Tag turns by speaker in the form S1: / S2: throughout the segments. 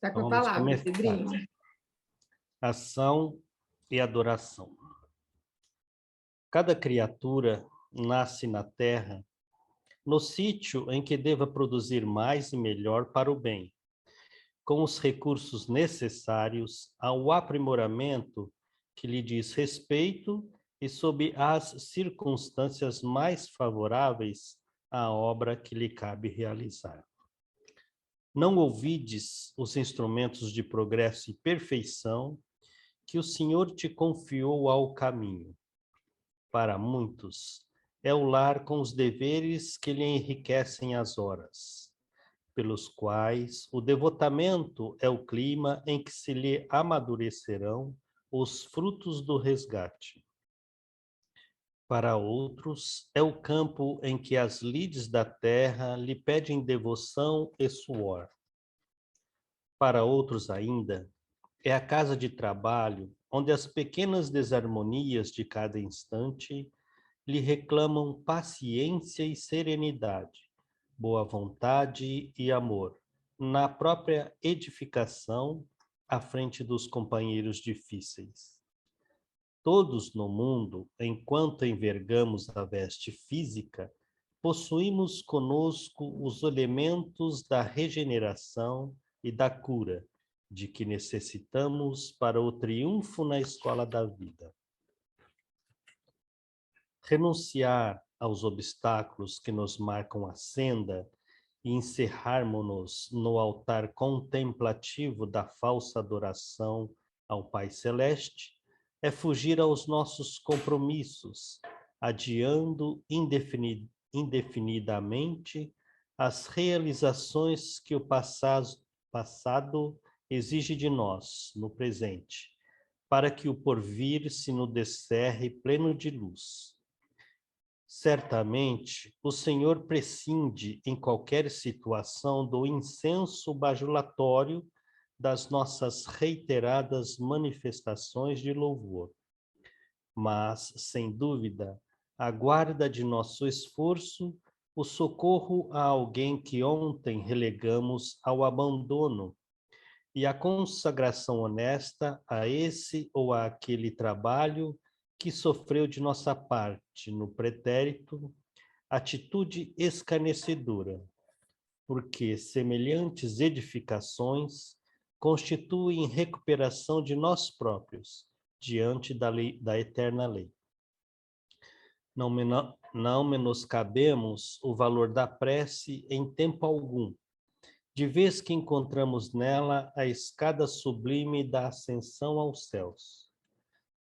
S1: Está com
S2: Então,
S1: a
S2: vamos
S1: palavra,
S2: começar.
S1: Pedrinho.
S2: Ação e adoração. Cada criatura nasce na terra no sítio em que deva produzir mais e melhor para o bem, com os recursos necessários ao aprimoramento que lhe diz respeito e sob as circunstâncias mais favoráveis à obra que lhe cabe realizar. Não ouvides os instrumentos de progresso e perfeição que o Senhor te confiou ao caminho. Para muitos, é o lar com os deveres que lhe enriquecem as horas, pelos quais o devotamento é o clima em que se lhe amadurecerão os frutos do resgate. Para outros, é o campo em que as lides da terra lhe pedem devoção e suor. Para outros ainda, é a casa de trabalho onde as pequenas desarmonias de cada instante lhe reclamam paciência e serenidade, boa vontade e amor, na própria edificação à frente dos companheiros difíceis. Todos no mundo, enquanto envergamos a veste física, possuímos conosco os elementos da regeneração e da cura, de que necessitamos para o triunfo na escola da vida. Renunciar aos obstáculos que nos marcam a senda e encerrarmos-nos no altar contemplativo da falsa adoração ao Pai Celeste é fugir aos nossos compromissos, adiando indefinidamente as realizações que o passado exige de nós no presente, para que o porvir se nos descerre pleno de luz. Certamente, o Senhor prescinde em qualquer situação do incenso bajulatório das nossas reiteradas manifestações de louvor. Mas, sem dúvida, aguarda de nosso esforço o socorro a alguém que ontem relegamos ao abandono e a consagração honesta a esse ou àquele trabalho que sofreu de nossa parte no pretérito atitude escarnecedora, porque semelhantes edificações constituem recuperação de nós próprios diante da lei, da eterna lei. Não menoscabemos o valor da prece em tempo algum, de vez que encontramos nela a escada sublime da ascensão aos céus.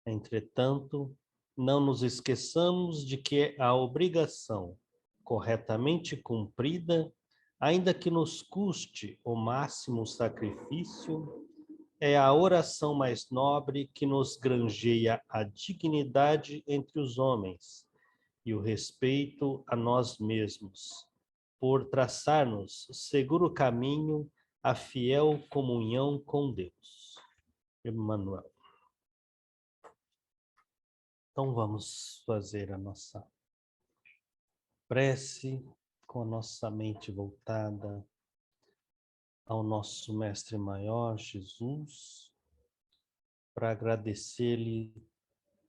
S2: Entretanto, não nos esqueçamos de que a obrigação, corretamente cumprida, ainda que nos custe o máximo sacrifício, é a oração mais nobre que nos granjeia a dignidade entre os homens e o respeito a nós mesmos, por traçar-nos seguro caminho à fiel comunhão com Deus. Emmanuel. Então vamos fazer a nossa prece com a nossa mente voltada ao nosso Mestre Maior, Jesus, para agradecer-lhe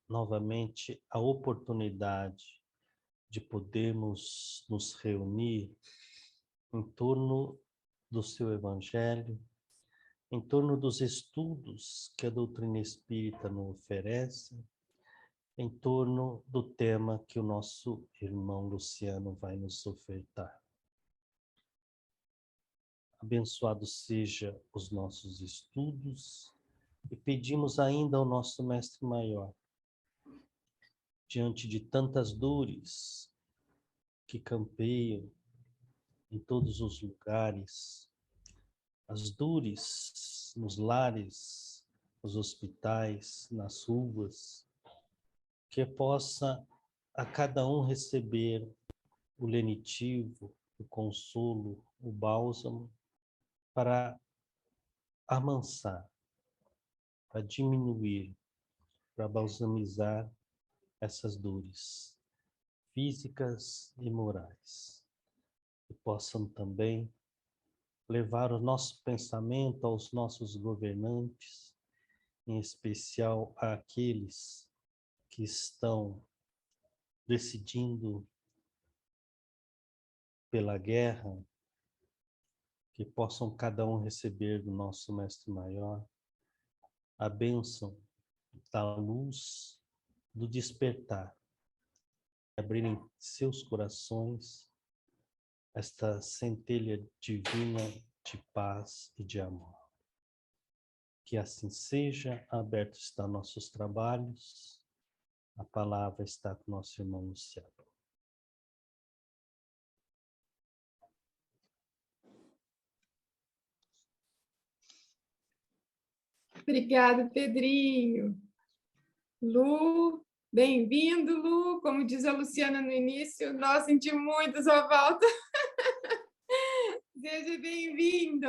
S2: novamente a oportunidade de podermos nos reunir em torno do seu Evangelho, em torno dos estudos que a doutrina espírita nos oferece, em torno do tema que o nosso irmão Luciano vai nos ofertar. Abençoados sejam os nossos estudos e pedimos ainda ao nosso Mestre Maior, diante de tantas dores que campeiam em todos os lugares, as dores nos lares, nos hospitais, nas ruas, que possa a cada um receber o lenitivo, o consolo, o bálsamo, para amansar, para diminuir, para balsamizar essas dores físicas e morais. E possam também levar o nosso pensamento aos nossos governantes, em especial àqueles que estão decidindo pela guerra, que possam cada um receber do nosso Mestre Maior a bênção da luz do despertar, abrirem seus corações esta centelha divina de paz e de amor. Que assim seja, aberto está nossos trabalhos, a palavra está com nosso irmão Luciano.
S1: Obrigada, Pedrinho. Lu, bem-vindo, Lu. Como diz a Luciana no início, nós sentimos muito sua falta. Seja bem-vindo.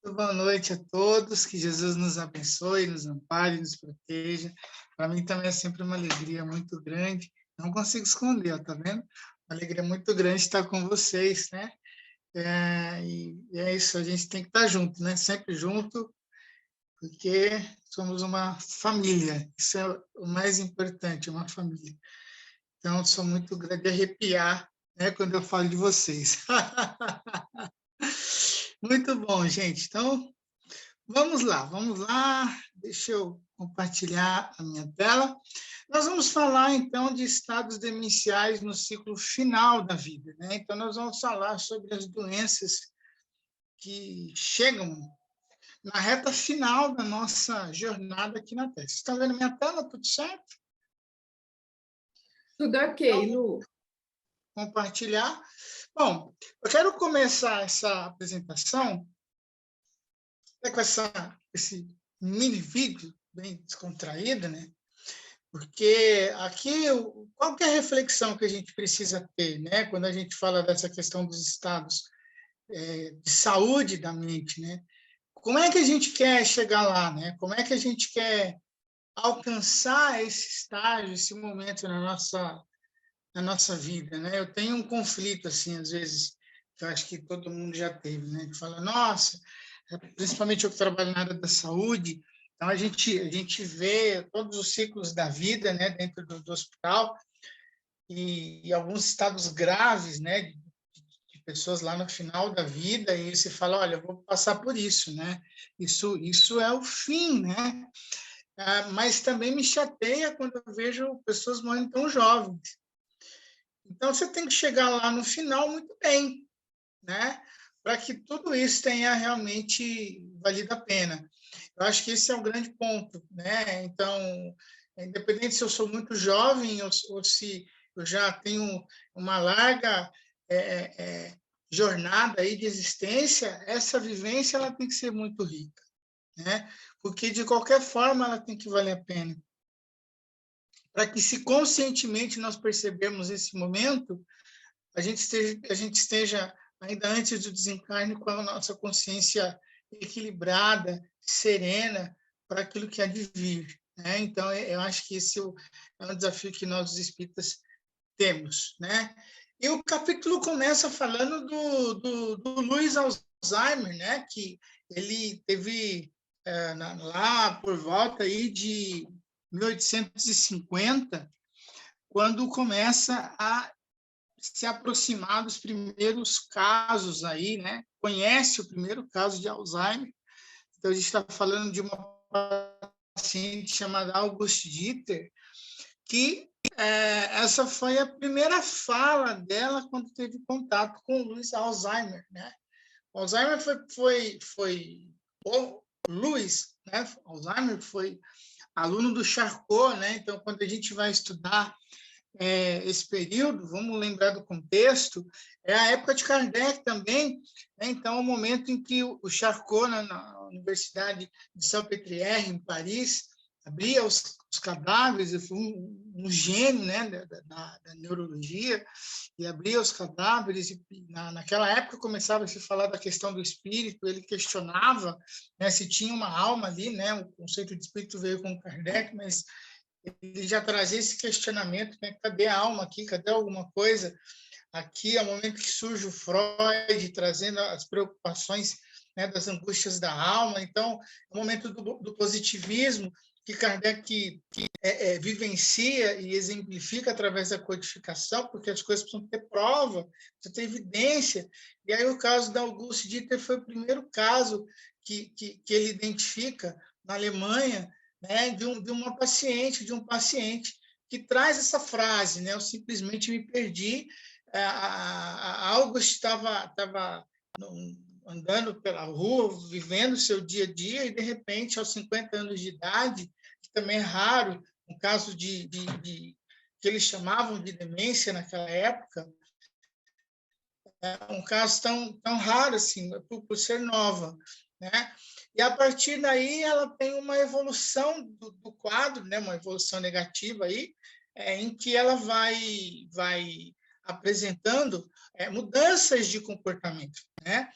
S3: Boa noite a todos, que Jesus nos abençoe, nos ampare, nos proteja. Para mim também é sempre uma alegria muito grande, não consigo esconder, ó, tá vendo? Uma alegria muito grande estar com vocês, né? E é isso, a gente tem que estar junto, né? Sempre junto, porque somos uma família, isso é o mais importante, uma família. Então, sou muito grande de arrepiar, né, quando eu falo de vocês. Muito bom, gente. Então, vamos lá. Deixa eu compartilhar a minha tela. Nós vamos falar, então, de estados demenciais no ciclo final da vida, né? Então, nós vamos falar sobre as doenças que chegam na reta final da nossa jornada aqui na Terra. Vocês estão vendo minha tela? Tudo certo?
S1: Tudo ok, Lu.
S3: Compartilhar. Bom, eu quero começar essa apresentação com esse mini vídeo bem descontraído, né? Porque aqui, qual que é a reflexão que a gente precisa ter, né? Quando a gente fala dessa questão dos estados de saúde da mente, né? Como é que a gente quer chegar lá, né? Como é que a gente quer alcançar esse estágio, esse momento na nossa vida, né? Eu tenho um conflito, assim, às vezes, que eu acho que todo mundo já teve, né? Que fala, nossa, principalmente eu que trabalho na área da saúde, então a gente vê todos os ciclos da vida, né? Dentro do hospital e alguns estados graves, né? De pessoas lá no final da vida e você fala, olha, eu vou passar por isso, né? Isso é o fim, né? Mas também me chateia quando eu vejo pessoas morrendo tão jovens. Então, você tem que chegar lá no final muito bem, né? Para que tudo isso tenha realmente valido a pena. Eu acho que esse é o grande ponto, né? Então, independente se eu sou muito jovem ou se eu já tenho uma larga jornada aí de existência, essa vivência ela tem que ser muito rica, né? Porque, de qualquer forma, ela tem que valer a pena. Para que, se conscientemente nós percebermos esse momento, a gente esteja ainda antes do desencarne com a nossa consciência equilibrada, serena para aquilo que há de vir, né? Então, eu acho que esse é um desafio que nós, os espíritas, temos, né? E o capítulo começa falando do Luiz Alzheimer, né? Que ele teve lá por volta aí de 1850, quando começa a se aproximar dos primeiros casos aí, né? Conhece o primeiro caso de Alzheimer. Então, a gente está falando de uma paciente chamada Auguste Dieter, que essa foi a primeira fala dela quando teve contato com o Luiz Alzheimer, né? O Alzheimer foi o Luiz, né? Alzheimer foi aluno do Charcot, né? Então, quando a gente vai estudar esse período, vamos lembrar do contexto, é a época de Kardec também, né? Então, é o momento em que o Charcot, na Universidade de Salpêtrière, em Paris, abria os cadáveres, ele foi um gênio, né, da neurologia, e abria os cadáveres, e naquela época começava a se falar da questão do espírito, ele questionava, né, se tinha uma alma ali, né? O conceito de espírito veio com Kardec, mas ele já trazia esse questionamento, né? Cadê a alma aqui? Cadê alguma coisa Aqui é o momento que surge o Freud, trazendo as preocupações, né, das angústias da alma. Então, é o momento do positivismo, que Kardec vivencia e exemplifica através da codificação, porque as coisas precisam ter prova, precisam ter evidência. E aí o caso da Auguste Dieter foi o primeiro caso que ele identifica na Alemanha, né, de um paciente que traz essa frase, né, eu simplesmente me perdi. A Auguste estava andando pela rua, vivendo o seu dia a dia, e, de repente, aos 50 anos de idade, que também é raro, um caso que eles chamavam de demência naquela época, um caso tão raro assim, por ser nova, né? E, a partir daí, ela tem uma evolução do quadro, né? Uma evolução negativa aí, em que ela vai apresentando mudanças de comportamento, né?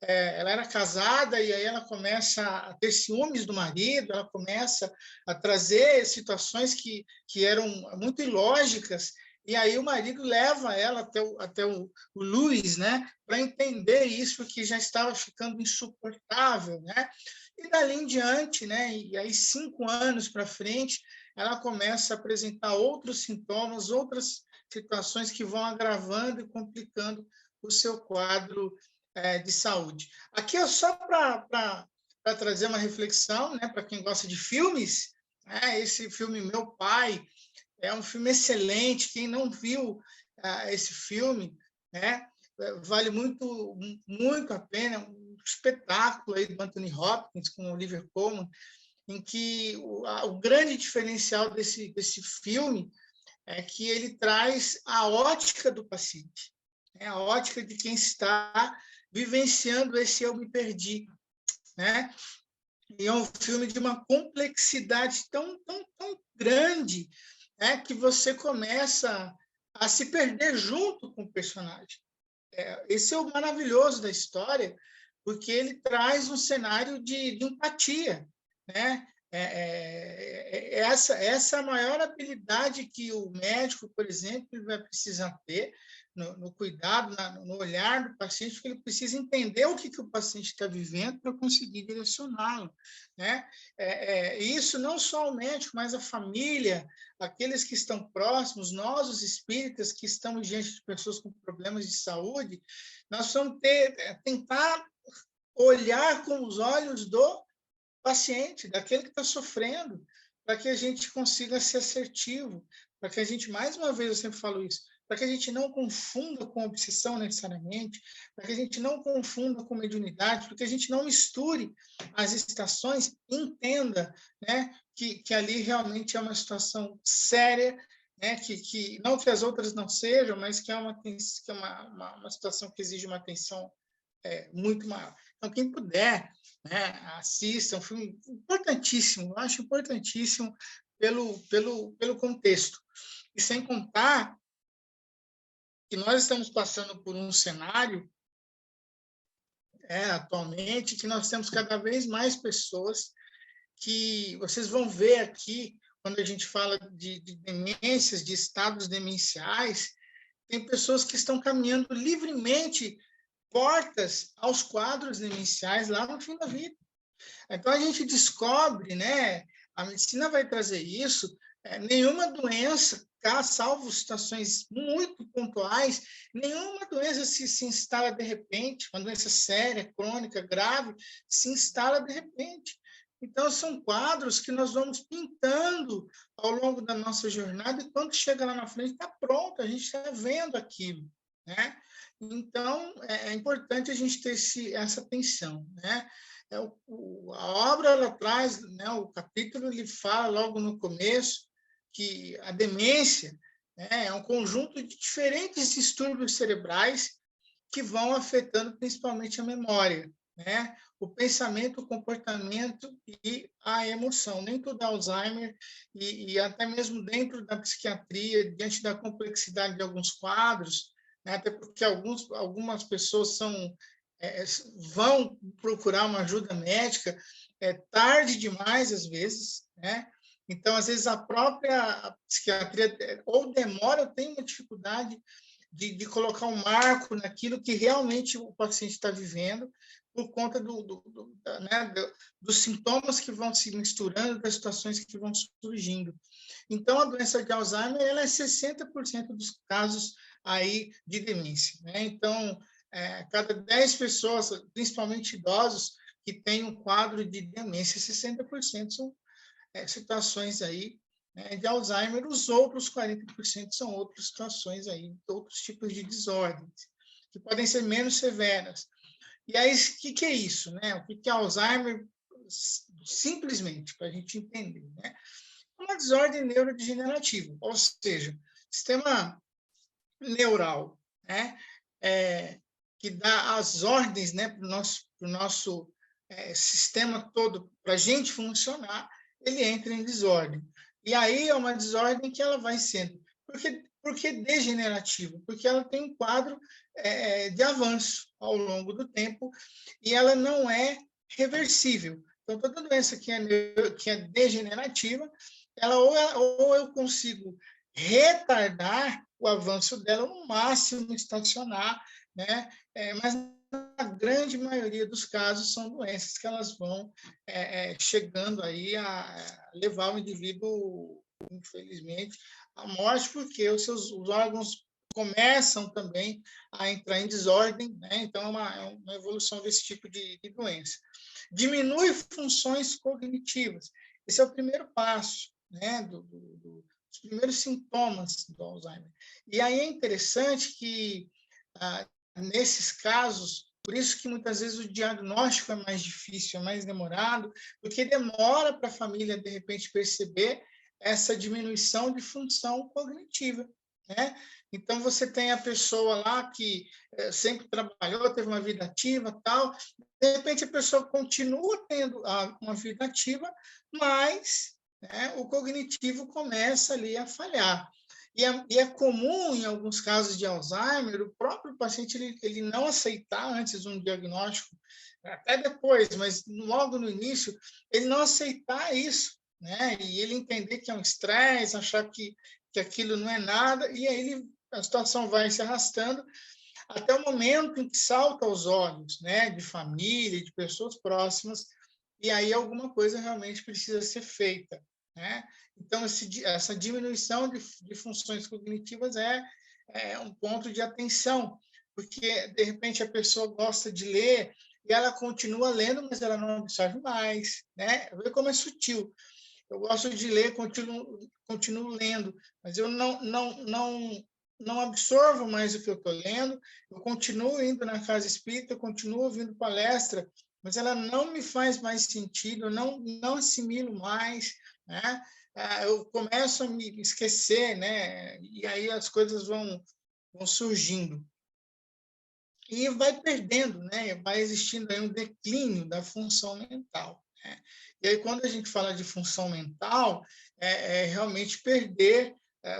S3: Ela era casada e aí ela começa a ter ciúmes do marido, ela começa a trazer situações que eram muito ilógicas, e aí o marido leva ela até o Luiz, né, para entender isso, que já estava ficando insuportável, né? E dali em diante, né, e aí 5 anos para frente, ela começa a apresentar outros sintomas, outras situações que vão agravando e complicando o seu quadro de saúde. Aqui é só para trazer uma reflexão, né, para quem gosta de filmes, né, esse filme Meu Pai é um filme excelente. Quem não viu esse filme, né, vale muito, muito a pena. Um espetáculo aí do Anthony Hopkins com o Olivia Colman, em que o grande diferencial desse filme é que ele traz a ótica do paciente, né, a ótica de quem está vivenciando esse eu me perdi, né? E é um filme de uma complexidade tão grande, né, que você começa a se perder junto com o personagem. Esse é o maravilhoso da história, porque ele traz um cenário de empatia, né? Essa é a maior habilidade que o médico, por exemplo, vai precisar ter no cuidado, no olhar do paciente, porque ele precisa entender o que o paciente está vivendo para conseguir direcioná-lo, né? Isso não só o médico, mas a família, aqueles que estão próximos, nós, os espíritas, que estamos diante de pessoas com problemas de saúde, nós vamos tentar olhar com os olhos do paciente, daquele que está sofrendo, para que a gente consiga ser assertivo, para que a gente, mais uma vez, eu sempre falo isso, para que a gente não confunda com obsessão necessariamente, para que a gente não confunda com mediunidade, para que a gente não misture as estações, entenda, né, que ali realmente é uma situação séria, né, que não que as outras não sejam, mas que é uma situação que exige uma atenção muito maior. Então, quem puder, né, assista, é um filme importantíssimo, eu acho importantíssimo pelo contexto. E sem contar que nós estamos passando por um cenário atualmente que nós temos cada vez mais pessoas que vocês vão ver aqui, quando a gente fala de demências, de estados demenciais, tem pessoas que estão caminhando livremente portas aos quadros demenciais lá no fim da vida. Então, a gente descobre, né, a medicina vai trazer isso, nenhuma doença, salvo situações muito pontuais, nenhuma doença se instala de repente, uma doença séria, crônica, grave, se instala de repente. Então, são quadros que nós vamos pintando ao longo da nossa jornada, e quando chega lá na frente, está pronto, a gente está vendo aquilo, né? Então, é importante a gente ter essa atenção, né? A obra, ela traz, né, o capítulo, ele fala logo no começo que a demência, né, é um conjunto de diferentes distúrbios cerebrais que vão afetando principalmente a memória, né? O pensamento, o comportamento e a emoção. Dentro do Alzheimer e até mesmo dentro da psiquiatria, diante da complexidade de alguns quadros, né, até porque algumas pessoas vão procurar uma ajuda médica tarde demais, às vezes, né? Então, às vezes, a própria psiquiatria ou demora, ou tem uma dificuldade de colocar um marco naquilo que realmente o paciente está vivendo, por conta dos sintomas que vão se misturando, das situações que vão surgindo. Então, a doença de Alzheimer ela é 60% dos casos aí de demência, né? Então, cada 10 pessoas, principalmente idosos, que têm um quadro de demência, 60% são situações aí, né, de Alzheimer. Os outros 40% são outras situações aí, outros tipos de desordens, que podem ser menos severas. E aí, o que é isso, né? O que é Alzheimer? Simplesmente, para a gente entender, né? Uma desordem neurodegenerativa, ou seja, sistema neural, né? Que dá as ordens, né, para o nosso sistema todo, para a gente funcionar, ele entra em desordem. E aí é uma desordem que ela vai sendo. Por que degenerativa? Porque ela tem um quadro de avanço ao longo do tempo e ela não é reversível. Então, toda doença que é degenerativa, ou eu consigo retardar o avanço dela, no máximo estacionar, né? Mas na grande maioria dos casos são doenças que elas vão chegando aí a levar o indivíduo, infelizmente, à morte, porque os órgãos começam também a entrar em desordem, né? Então é uma evolução desse tipo de doença. Diminui funções cognitivas. Esse é o primeiro passo, né? Os primeiros sintomas do Alzheimer. E aí é interessante que, nesses casos, por isso que muitas vezes o diagnóstico é mais difícil, é mais demorado, porque demora para a família, de repente, perceber essa diminuição de função cognitiva, né? Então, você tem a pessoa lá que sempre trabalhou, teve uma vida ativa, tal, de repente a pessoa continua tendo uma vida ativa, mas, né, o cognitivo começa ali a falhar. E é comum, em alguns casos de Alzheimer, o próprio paciente ele não aceitar antes um diagnóstico, até depois, mas logo no início, ele não aceitar isso, né? E ele entender que é um estresse, achar que aquilo não é nada, e aí a situação vai se arrastando até o momento em que salta aos olhos, né? De família, de pessoas próximas, e aí alguma coisa realmente precisa ser feita, né? Então, essa diminuição de funções cognitivas é um ponto de atenção, porque, de repente, a pessoa gosta de ler e ela continua lendo, mas ela não absorve mais, né? Vê como é sutil. Eu gosto de ler, continuo lendo, mas eu não absorvo mais o que eu estou lendo, eu continuo indo na casa espírita, eu continuo ouvindo palestra, mas ela não me faz mais sentido, eu não assimilo mais, né? Eu começo a me esquecer, né? E aí as coisas vão surgindo. E vai perdendo, né? Vai existindo aí um declínio da função mental, né? E aí, quando a gente fala de função mental, é realmente perder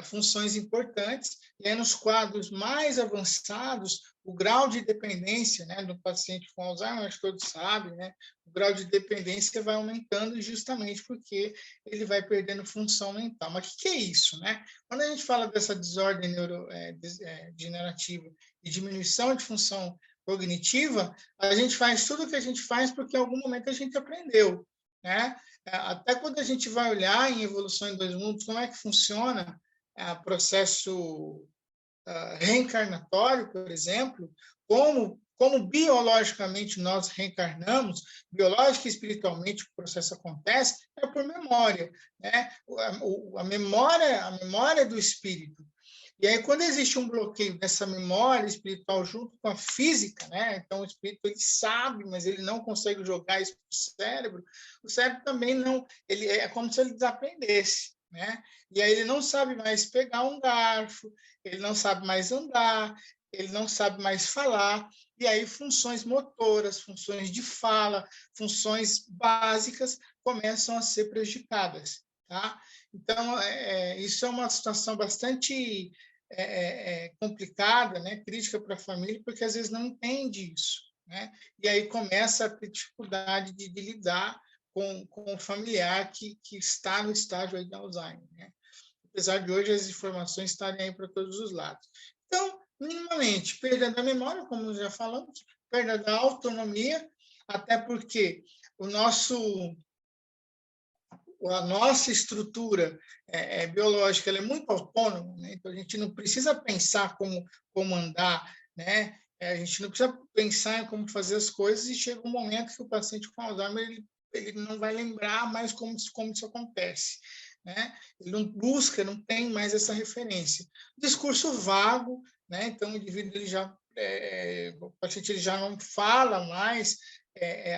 S3: funções importantes. E aí, nos quadros mais avançados, o grau de dependência, né, do paciente com Alzheimer, acho que todos sabem, né, o grau de dependência vai aumentando justamente porque ele vai perdendo função mental. Mas o que é isso, né? Quando a gente fala dessa desordem neurodegenerativa e diminuição de função cognitiva, a gente faz tudo o que a gente faz porque em algum momento a gente aprendeu, né? Até quando a gente vai olhar em Evolução em Dois Mundos, como é que funciona o processo reencarnatório, por exemplo, como biologicamente nós reencarnamos, biológica e espiritualmente o processo acontece, é por memória, né? A memória do espírito. E aí, quando existe um bloqueio dessa memória espiritual junto com a física, né? Então, o espírito ele sabe, mas ele não consegue jogar isso para o cérebro também não, ele é como se ele desaprendesse, né? E aí ele não sabe mais pegar um garfo, ele não sabe mais andar, ele não sabe mais falar, e aí funções motoras, funções de fala, funções básicas começam a ser prejudicadas, tá? Então, isso é uma situação bastante complicada, né? Crítica para a família, porque às vezes não entende isso, né? E aí começa a ter dificuldade de lidar com o familiar que está no estágio aí de Alzheimer, né? Apesar de hoje as informações estarem aí para todos os lados. Então, minimamente, perda da memória, como já falamos, perda da autonomia, até porque a nossa estrutura biológica ela é muito autônoma, né? Então a gente não precisa pensar como andar, né? A gente não precisa pensar em como fazer as coisas e chega um momento que o paciente com Alzheimer ele não vai lembrar mais como isso acontece, né? Ele não busca, não tem mais essa referência. Discurso vago, né? Então o indivíduo o paciente ele já não fala mais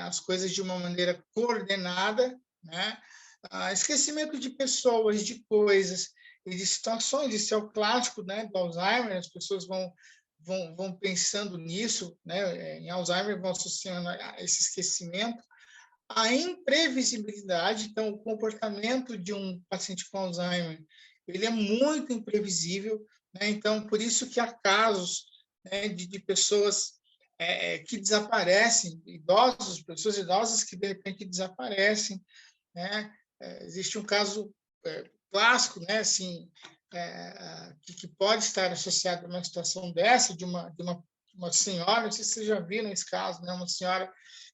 S3: as coisas de uma maneira coordenada, né? Esquecimento de pessoas, de coisas e de situações. Isso é o clássico, né, do Alzheimer. As pessoas vão pensando nisso, né, em Alzheimer, vão associando a esse esquecimento. A imprevisibilidade, então, o comportamento de um paciente com Alzheimer, ele é muito imprevisível, né? Então, por isso que há casos, né, de pessoas que desaparecem, pessoas idosas que, de repente, desaparecem, né? Existe um caso clássico, né, assim, que pode estar associado a uma situação dessa, de uma senhora, não sei se vocês já viram esse caso, né, uma senhora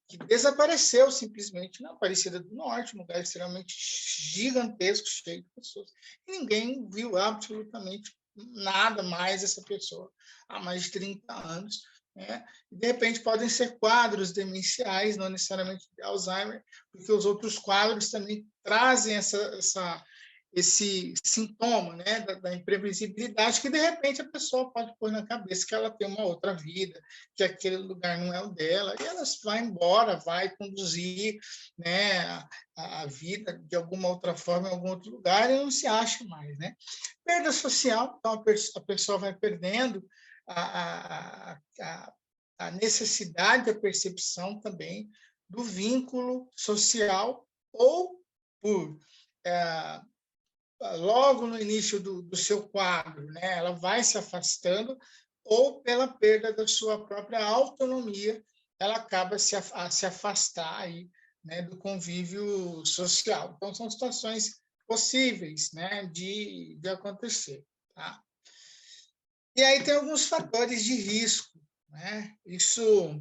S3: que desapareceu simplesmente na Aparecida do Norte, um lugar extremamente gigantesco, cheio de pessoas, e ninguém viu absolutamente nada mais dessa pessoa há mais de 30 anos, né? De repente podem ser quadros demenciais, não necessariamente de Alzheimer, porque os outros quadros também trazem esse sintoma, né, da imprevisibilidade, que de repente a pessoa pode pôr na cabeça que ela tem uma outra vida, que aquele lugar não é o dela, e ela vai embora, vai conduzir, né, a vida de alguma outra forma em algum outro lugar e não se acha mais, né? Perda social, então a pessoa vai perdendo a necessidade, a percepção também do vínculo social ou por logo no início do seu quadro, né, ela vai se afastando ou pela perda da sua própria autonomia, ela acaba a se afastar aí, né, do convívio social. Então, são situações possíveis, né, de acontecer. Tá? E aí tem alguns fatores de risco, né? Isso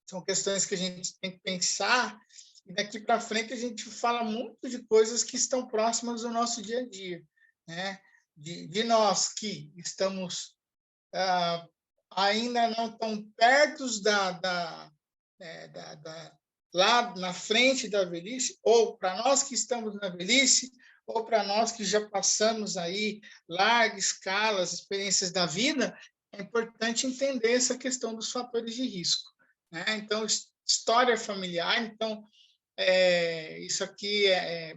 S3: são questões que a gente tem que pensar, e daqui para frente a gente fala muito de coisas que estão próximas do nosso dia a dia, né? De nós que estamos ainda não tão perto lá na frente da velhice, ou para nós que estamos na velhice, ou para nós que já passamos aí largas escalas, experiências da vida, é importante entender essa questão dos fatores de risco, né? Então, história familiar, então, isso aqui é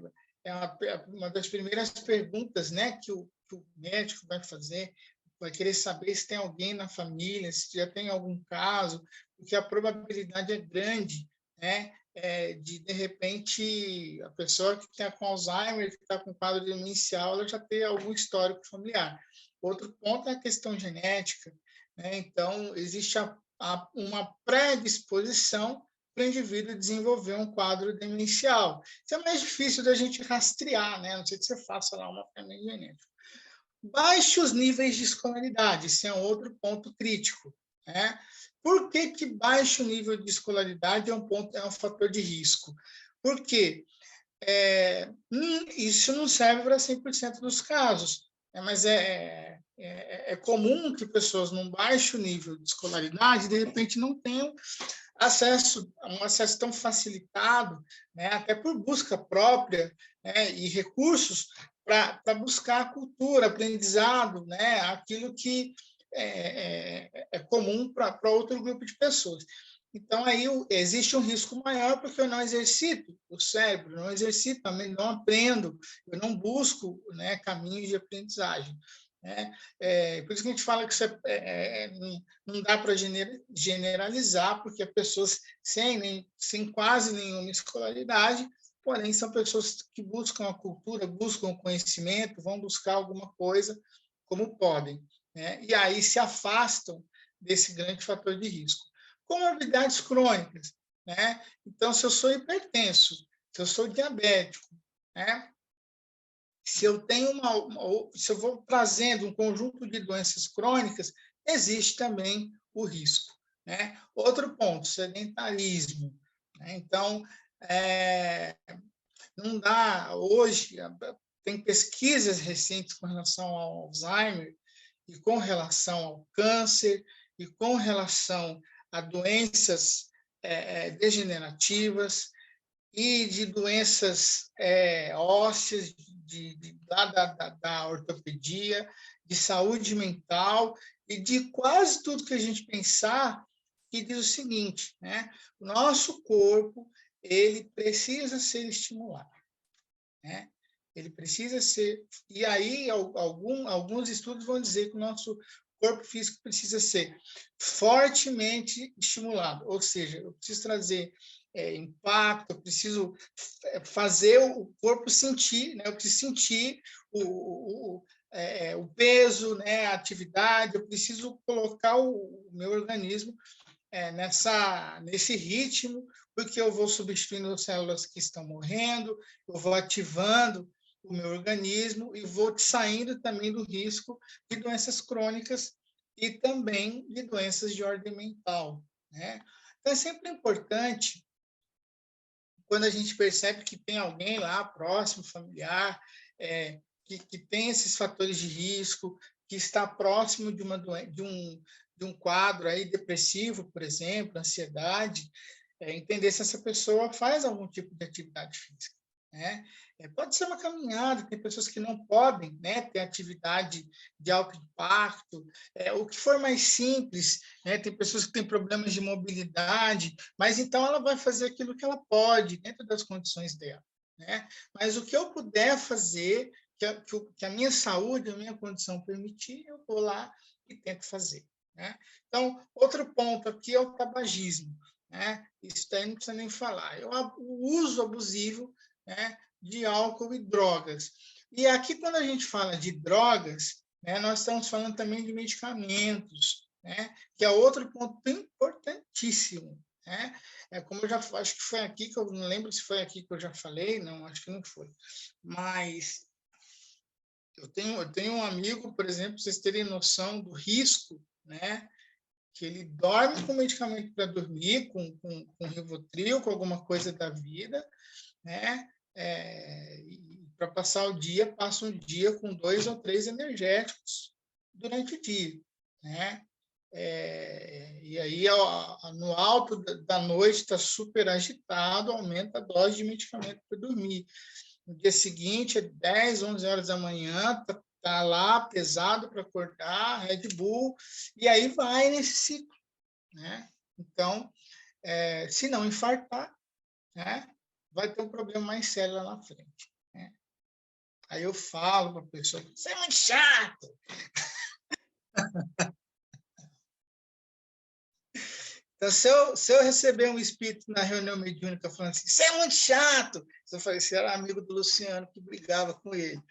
S3: uma das primeiras perguntas, né, que o médico vai fazer, vai querer saber se tem alguém na família, se já tem algum caso, porque a probabilidade é grande, né, de repente, a pessoa que está com Alzheimer, que está com quadro demencial, ela já tem algum histórico familiar. Outro ponto é a questão genética, né? Então, existe uma predisposição para o indivíduo desenvolver um quadro demencial. Isso é mais difícil da gente rastrear, né? A não sei que você faça lá uma família genética. Baixos níveis de escolaridade, esse é um outro ponto crítico, né? Por que baixo nível de escolaridade é um fator de risco? Porque isso não serve para 100% dos casos, né? Mas é comum que pessoas num baixo nível de escolaridade, de repente, não tenham um acesso tão facilitado, né? Até por busca própria, né? E recursos para buscar a cultura, aprendizado, né? Aquilo que é comum para outro grupo de pessoas. Então, aí existe um risco maior porque eu não exercito o cérebro, não exercito, não aprendo, eu não busco, né, caminhos de aprendizagem. Né? Por isso que a gente fala que isso não dá para generalizar, porque pessoas sem quase nenhuma escolaridade, porém são pessoas que buscam a cultura, buscam o conhecimento, vão buscar alguma coisa como podem, né? E aí se afastam desse grande fator de risco. Comorbidades crônicas, né? Então, se eu sou hipertenso, se eu sou diabético, né? se eu tenho se eu vou trazendo um conjunto de doenças crônicas, existe também o risco, né? Outro ponto, sedentarismo, né? Então, não dá hoje, tem pesquisas recentes com relação ao Alzheimer e com relação ao câncer e com relação a doenças degenerativas e de doenças ósseas, da ortopedia, de saúde mental e de quase tudo que a gente pensar, que diz o seguinte, né? O nosso corpo, ele precisa ser estimulado, né? Ele precisa ser... E aí, alguns estudos vão dizer que o nosso corpo físico precisa ser fortemente estimulado, ou seja, eu preciso trazer impacto, eu preciso fazer o corpo sentir, né? Eu preciso sentir o peso, né? A atividade, eu preciso colocar o meu organismo nesse ritmo, porque eu vou substituindo as células que estão morrendo, eu vou ativando o meu organismo e vou saindo também do risco de doenças crônicas e também de doenças de ordem mental, né? Então, é sempre importante, quando a gente percebe que tem alguém lá próximo, familiar, que tem esses fatores de risco, que está próximo de um quadro aí depressivo, por exemplo, ansiedade, entender se essa pessoa faz algum tipo de atividade física, né? Pode ser uma caminhada, tem pessoas que não podem, né, ter atividade de alto impacto, o que for mais simples, né? Tem pessoas que têm problemas de mobilidade, mas então ela vai fazer aquilo que ela pode, dentro das condições dela, né? Mas o que eu puder fazer, que a minha saúde, a minha condição permitir, eu vou lá e tento fazer, né? Então, outro ponto aqui é o tabagismo, né? Isso daí não precisa nem falar. O uso abusivo, né, de álcool e drogas. E aqui, quando a gente fala de drogas, né, nós estamos falando também de medicamentos, né, que é outro ponto importantíssimo, né? Como eu já acho que foi aqui, que eu não lembro se foi aqui que eu já falei, não, acho que não foi. Mas eu tenho um amigo, por exemplo, para vocês terem noção do risco, né, que ele dorme com medicamento para dormir, com Rivotril, com alguma coisa da vida, né? Para passar o dia, passa um dia com 2 ou 3 energéticos durante o dia, né? E aí, no alto da noite, está super agitado, aumenta a dose de medicamento para dormir. No dia seguinte, 10, 11 horas da manhã, tá lá pesado para acordar, Red Bull, e aí vai nesse ciclo, né? Então, se não infartar, né, vai ter um problema mais sério lá na frente, né? Aí eu falo para a pessoa, você é muito chato. Então, se eu receber um espírito na reunião mediúnica falando assim, você é muito chato, eu falei, você era amigo do Luciano que brigava com ele,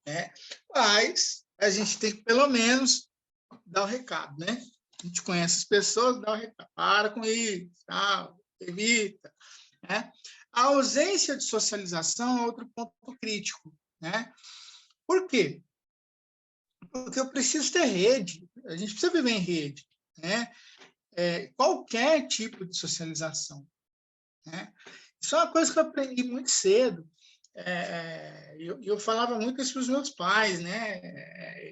S3: né? Mas a gente tem que, pelo menos, dar o recado, né? A gente conhece as pessoas, dá o recado, para com isso, tal, evita, né? A ausência de socialização é outro ponto crítico, né? Por quê? Porque eu preciso ter rede, a gente precisa viver em rede, né? Qualquer tipo de socialização, né? Isso é uma coisa que eu aprendi muito cedo. Eu falava muito isso para os meus pais, né?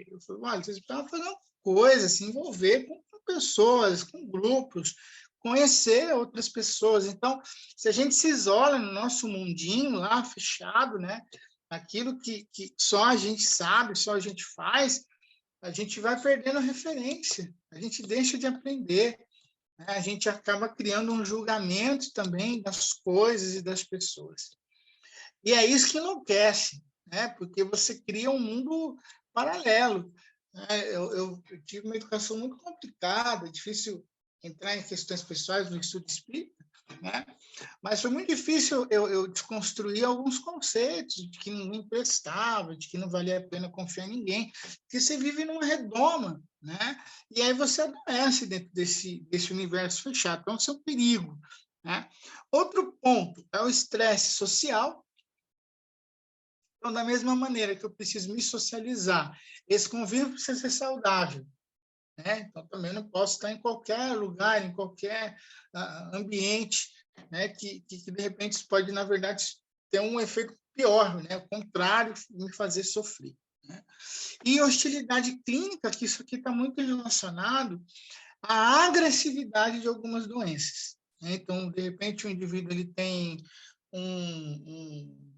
S3: Eu falei, olha, vocês precisam fazer uma coisa, se envolver com pessoas, com grupos, conhecer outras pessoas. Então, se a gente se isola no nosso mundinho lá, fechado, né? Aquilo que só a gente sabe, só a gente faz, a gente vai perdendo referência, a gente deixa de aprender, né? A gente acaba criando um julgamento também das coisas e das pessoas. E é isso que enlouquece, né? Porque você cria um mundo paralelo. Eu tive uma educação muito complicada, difícil entrar em questões pessoais no estudo espírita, né? Mas foi muito difícil eu desconstruir alguns conceitos de que ninguém prestava, de que não valia a pena confiar em ninguém, porque você vive numa redoma, né? E aí você adoece dentro desse universo fechado. Então, isso é um perigo, né? Outro ponto é o estresse social, Então, da mesma maneira que eu preciso me socializar, esse convívio precisa ser saudável, né? Então, também não posso estar em qualquer lugar, em qualquer ambiente, né? Que, de repente, isso pode, na verdade, ter um efeito pior, né? O contrário, me fazer sofrer, né? E hostilidade clínica, que isso aqui está muito relacionado à agressividade de algumas doenças, né? Então, de repente, o indivíduo ele tem um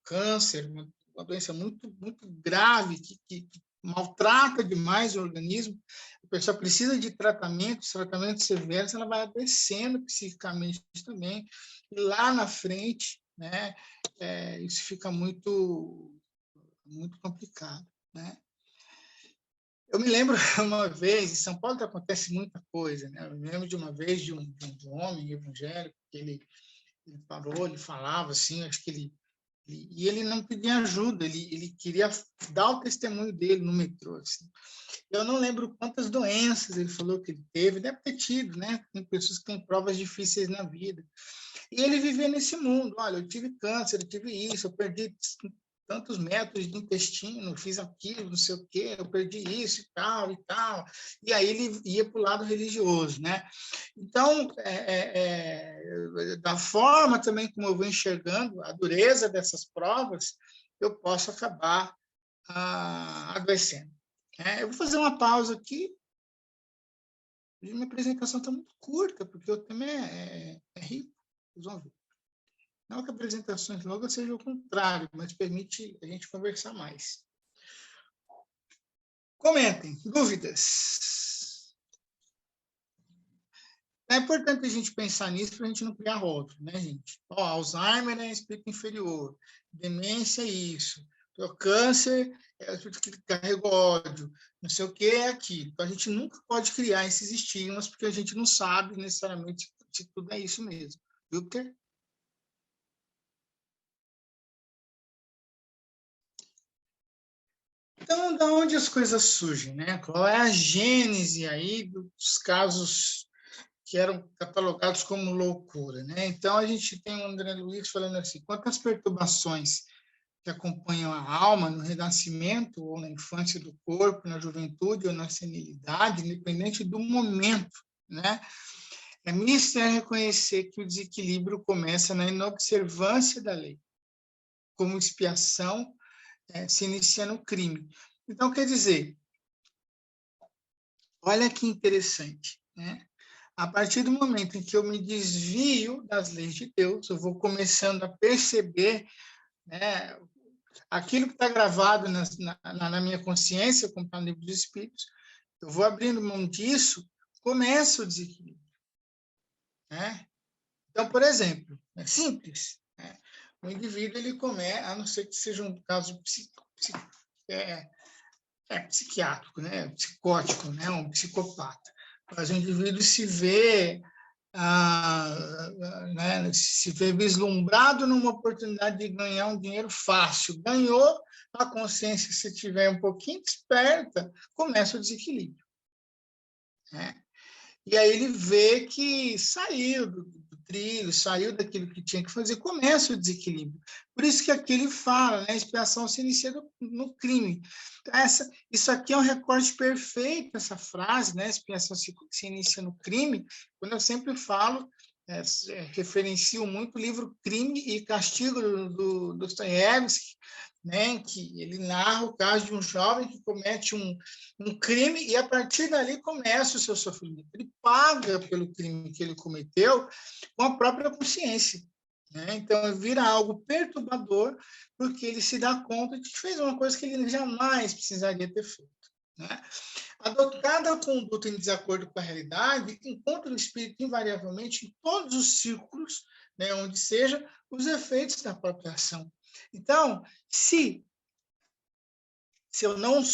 S3: câncer, uma doença muito, muito grave, que maltrata demais o organismo, a pessoa precisa de tratamentos severos, ela vai adoecendo psiquicamente também, e lá na frente, né, isso fica muito, muito complicado, né? Eu me lembro uma vez, em São Paulo acontece muita coisa, né? Eu me lembro de uma vez de um homem evangélico, que ele parou, ele falava assim, acho que e ele não pedia ajuda, ele queria dar o testemunho dele no metrô. Assim. Eu não lembro quantas doenças ele falou que ele teve, deve ter tido, né? Tem pessoas que têm provas difíceis na vida. E ele vivia nesse mundo. Olha, eu tive câncer, eu tive isso, eu perdi tantos metros de intestino, fiz aquilo, não sei o quê, eu perdi isso e tal, e tal. E aí ele ia para o lado religioso, né? Então, da forma também como eu vou enxergando a dureza dessas provas, eu posso acabar adoecendo. Eu vou fazer uma pausa aqui. Minha apresentação está muito curta, porque o tema é rico. Vocês vão ver. Não que apresentações longas seja o contrário, mas permite a gente conversar mais. Comentem, dúvidas? É importante a gente pensar nisso para a gente não criar rótulo, né, gente? Alzheimer é espírito inferior, demência é isso, o câncer é o espírito que carrega ódio, não sei o que é aquilo. Então, a gente nunca pode criar esses estigmas, porque a gente não sabe necessariamente se tudo é isso mesmo. Viu, Peter? Então, de onde as coisas surgem, né? Qual é a gênese aí dos casos que eram catalogados como loucura, né? Então, a gente tem o André Luiz falando assim, quantas perturbações que acompanham a alma no renascimento ou na infância do corpo, na juventude ou na senilidade, independente do momento, né? É mistério reconhecer que o desequilíbrio começa na inobservância da lei, como expiação se inicia no crime. Então, quer dizer, olha que interessante, né? A partir do momento em que eu me desvio das leis de Deus, eu vou começando a perceber, né, aquilo que está gravado na minha consciência, como está no livro dos Espíritos, eu vou abrindo mão disso, começa o desequilíbrio, né? Então, por exemplo, é simples, né? O indivíduo, ele começa, a não ser que seja um caso psiquiátrico, né? Psicótico, né? Um psicopata. Mas o indivíduo se vê, né? Se vê vislumbrado numa oportunidade de ganhar um dinheiro fácil. Ganhou, a consciência, se tiver um pouquinho desperta, começa o desequilíbrio, né? E aí ele vê que saiu do trilho, saiu daquilo que tinha que fazer, começa o desequilíbrio. Por isso que aqui ele fala, né? A expiação se inicia no crime. Isso aqui é um recorte perfeito, essa frase, né? A expiação se inicia no crime, quando eu sempre falo, referencio muito o livro Crime e Castigo do Dostoiévski, né, que ele narra o caso de um jovem que comete um crime e, a partir dali, começa o seu sofrimento. Ele paga pelo crime que ele cometeu com a própria consciência, né? Então, vira algo perturbador, porque ele se dá conta de que fez uma coisa que ele jamais precisaria ter feito, né? Adotada a conduta em desacordo com a realidade, encontra o espírito, invariavelmente, em todos os círculos, né, onde seja, os efeitos da própria ação. Então, se eu não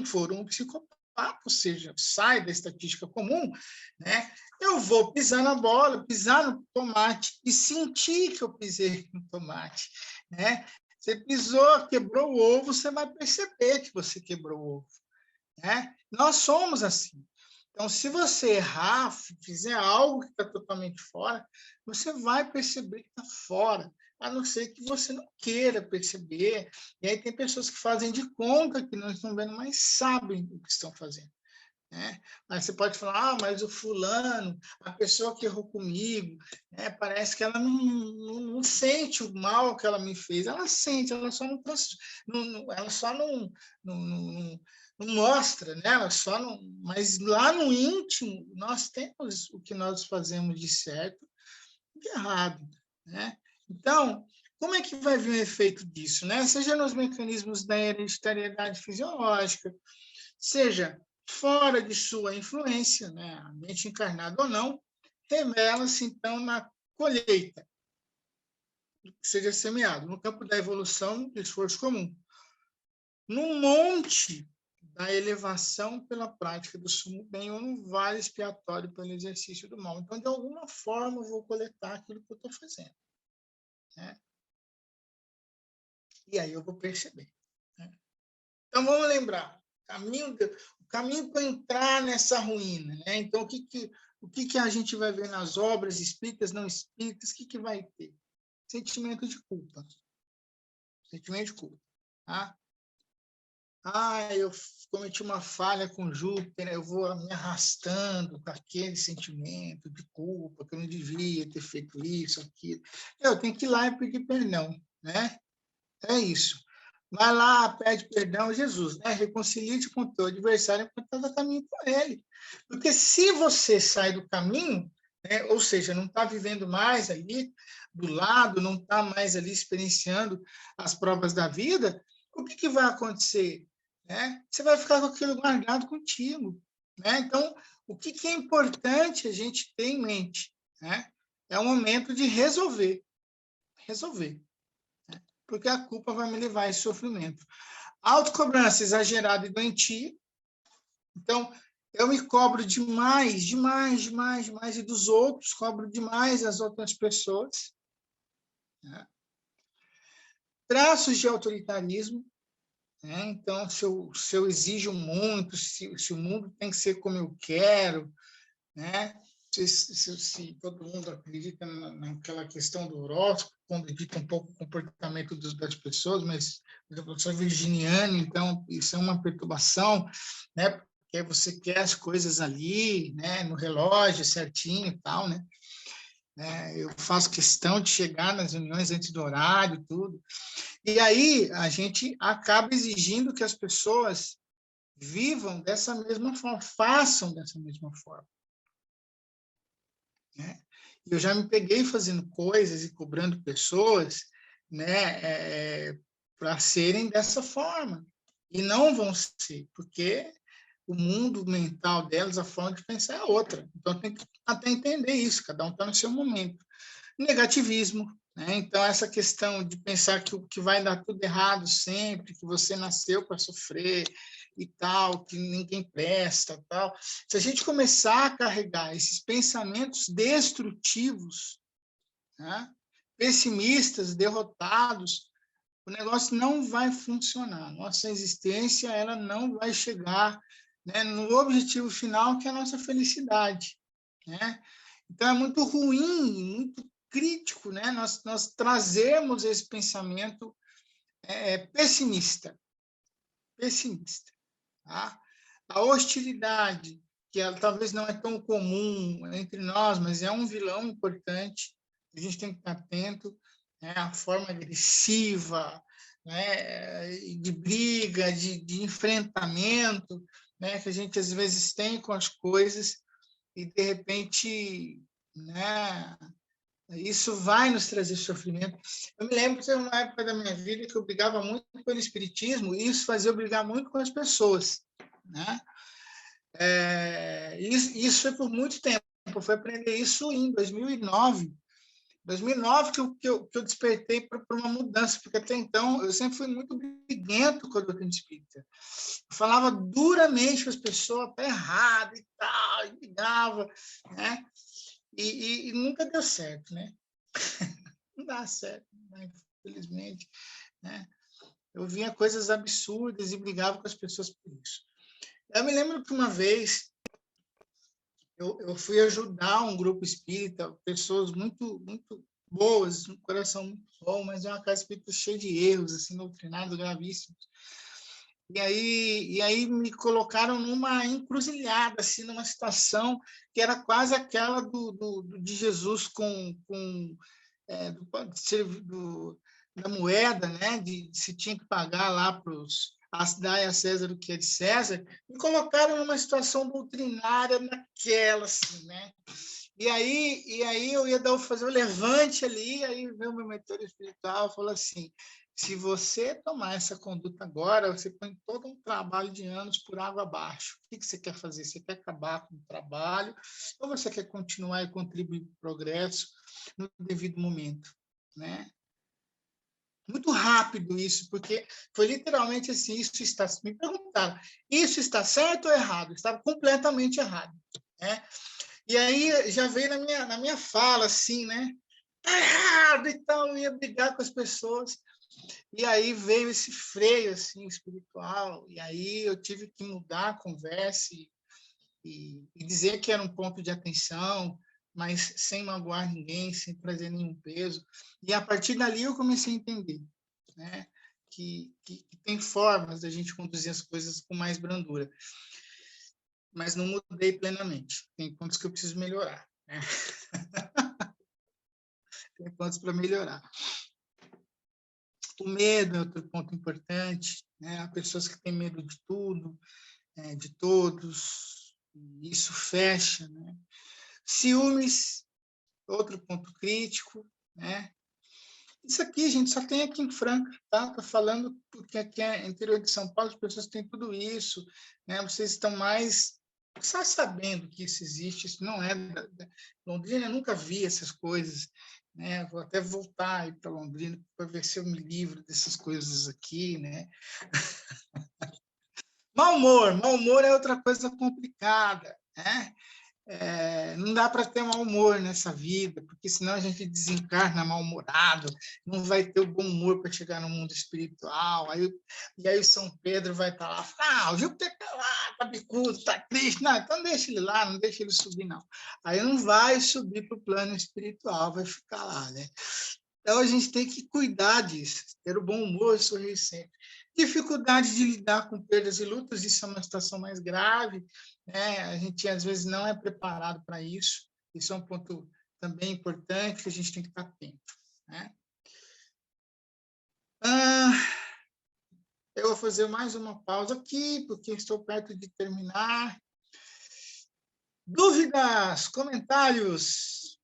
S3: for um psicopata, ou seja, sai da estatística comum, né, eu vou pisar na bola, pisar no tomate e sentir que eu pisei no tomate, né? Você pisou, quebrou o ovo, você vai perceber que você quebrou o ovo, né? Nós somos assim. Então, se você errar, fizer algo que está totalmente fora, você vai perceber que está fora. a não ser que você não queira perceber. E aí tem pessoas que fazem de conta que não estão vendo, mas sabem o que estão fazendo. Né? Mas você pode falar, mas o fulano, a pessoa que errou comigo, né, parece que ela não sente o mal que ela me fez. Ela sente, ela só ela só não mostra, né? Ela só não, mas lá no íntimo nós temos o que nós fazemos de certo e de errado, né? Então, como é que vai vir o efeito disso, né? Seja nos mecanismos da hereditariedade fisiológica, seja fora de sua influência, né, a mente encarnada ou não, revela-se, então, na colheita, que seja semeado, no campo da evolução do esforço comum, no monte da elevação pela prática do sumo bem ou no vale expiatório pelo exercício do mal. Então, de alguma forma, eu vou coletar aquilo que eu estou fazendo. Né? E aí eu vou perceber. Né? Então, vamos lembrar, o caminho para entrar nessa ruína. Né? Então, o que a gente vai ver nas obras espíritas, não espíritas, o que vai ter? Sentimento de culpa. Sentimento de culpa. Tá? Eu cometi uma falha com Júpiter, eu vou me arrastando com aquele sentimento de culpa, que eu não devia ter feito isso, aquilo. Eu tenho que ir lá e pedir perdão. Né? É isso. Vai lá, pede perdão a Jesus, né? Reconcilie-te com o teu adversário enquanto está no caminho com ele. Porque se você sai do caminho, né? Ou seja, não está vivendo mais ali do lado, não está mais ali experienciando as provas da vida, o que vai acontecer? Né? Você vai ficar com aquilo guardado contigo. Né? Então, o que é importante a gente ter em mente? Né? É o momento de resolver. Resolver. Porque a culpa vai me levar a esse sofrimento. Autocobrança exagerada e doentia. Então, eu me cobro demais, e dos outros, cobro demais as outras pessoas. Né? Traços de autoritarismo. Né? Então, se eu exijo muito, se o mundo tem que ser como eu quero, né? Se todo mundo acredita naquela questão do horóscopo, quando dita um pouco o comportamento das pessoas, mas eu sou virginiano, então isso é uma perturbação, né? Porque você quer as coisas ali, né? No relógio certinho e tal, né? Eu faço questão de chegar nas reuniões antes do horário, tudo. E aí a gente acaba exigindo que as pessoas vivam dessa mesma forma, façam dessa mesma forma. Né? Eu já me peguei fazendo coisas e cobrando pessoas, né, para serem dessa forma. E não vão ser, porque o mundo mental delas, a forma de pensar é outra. Então, tem que até entender isso, cada um está no seu momento. Negativismo. Né? Então, essa questão de pensar que vai dar tudo errado sempre, que você nasceu para sofrer, e tal, que ninguém presta, tal. Se a gente começar a carregar esses pensamentos destrutivos, né, pessimistas, derrotados, o negócio não vai funcionar. Nossa existência ela não vai chegar, né, no objetivo final, que é a nossa felicidade. Né? Então, é muito ruim, muito crítico, né, nós trazermos esse pensamento pessimista. Tá? A hostilidade, que ela talvez não é tão comum entre nós, mas é um vilão importante, a gente tem que estar atento, né? A forma agressiva, né? De briga, de enfrentamento, né? Que a gente às vezes tem com as coisas e, de repente, né? Isso vai nos trazer sofrimento. Eu me lembro de uma época da minha vida que eu brigava muito pelo espiritismo e isso fazia eu brigar muito com as pessoas. Né? Isso foi por muito tempo. Eu fui aprender isso em 2009. 2009 que eu despertei para uma mudança, porque até então eu sempre fui muito briguento com a doutrina espírita. Eu falava duramente para as pessoas, está errado e tal, e brigava, né? E nunca deu certo, né? Não dá certo, né? Infelizmente, né? Eu via coisas absurdas e brigava com as pessoas por isso. Eu me lembro que uma vez eu fui ajudar um grupo espírita, pessoas muito boas, um coração muito bom, mas é uma casa espírita cheia de erros, assim, doutrinários gravíssimos. E aí me colocaram numa encruzilhada, assim, numa situação que era quase aquela de Jesus da moeda, né? De se tinha que pagar lá para os dar a César o que é de César, me colocaram numa situação doutrinária naquela, assim, né? E aí eu ia fazer o levante ali, aí veio o meu mentor espiritual e falou assim: se você tomar essa conduta agora, você põe todo um trabalho de anos por água abaixo. O que você quer fazer? Você quer acabar com o trabalho ou você quer continuar e contribuir para o progresso no devido momento, né? Muito rápido isso, porque foi literalmente assim, me perguntaram, isso está certo ou errado? Estava completamente errado, né? E aí já veio na minha fala, assim, né? Tá errado e tal, eu ia brigar com as pessoas. E aí veio esse freio, assim, espiritual. E aí eu tive que mudar a conversa e dizer que era um ponto de atenção, mas sem magoar ninguém, sem trazer nenhum peso. E a partir dali eu comecei a entender, né? Que tem formas da gente conduzir as coisas com mais brandura. Mas não mudei plenamente. Tem pontos que eu preciso melhorar, né? Tem pontos para melhorar. O medo é outro ponto importante, né? Há pessoas que têm medo de tudo, de todos, e isso fecha, né? Ciúmes, outro ponto crítico, né? Isso aqui, gente, só tem aqui em Franca, tá? Tô falando porque aqui é interior de São Paulo, as pessoas têm tudo isso, né? Vocês estão mais só sabendo que isso existe, isso não é Londrina, eu nunca vi essas coisas, né? Vou até voltar para Londrina para ver se eu me livro dessas coisas aqui, né? Mau humor é outra coisa complicada, né? Não dá para ter mau humor nessa vida, porque senão a gente desencarna mal-humorado, não vai ter o bom humor para chegar no mundo espiritual. E aí o São Pedro vai estar lá, o Júpiter está lá, está bicudo, está triste. Não, então deixa ele lá, não deixa ele subir, não. Aí não vai subir para o plano espiritual, vai ficar lá, né? Então a gente tem que cuidar disso, ter o bom humor e sorrir sempre. Dificuldade de lidar com perdas e lutas, isso é uma situação mais grave, né? A gente às vezes não é preparado para isso. Isso é um ponto também importante que a gente tem que estar atento, né? Eu vou fazer mais uma pausa aqui, porque estou perto de terminar. Dúvidas, comentários?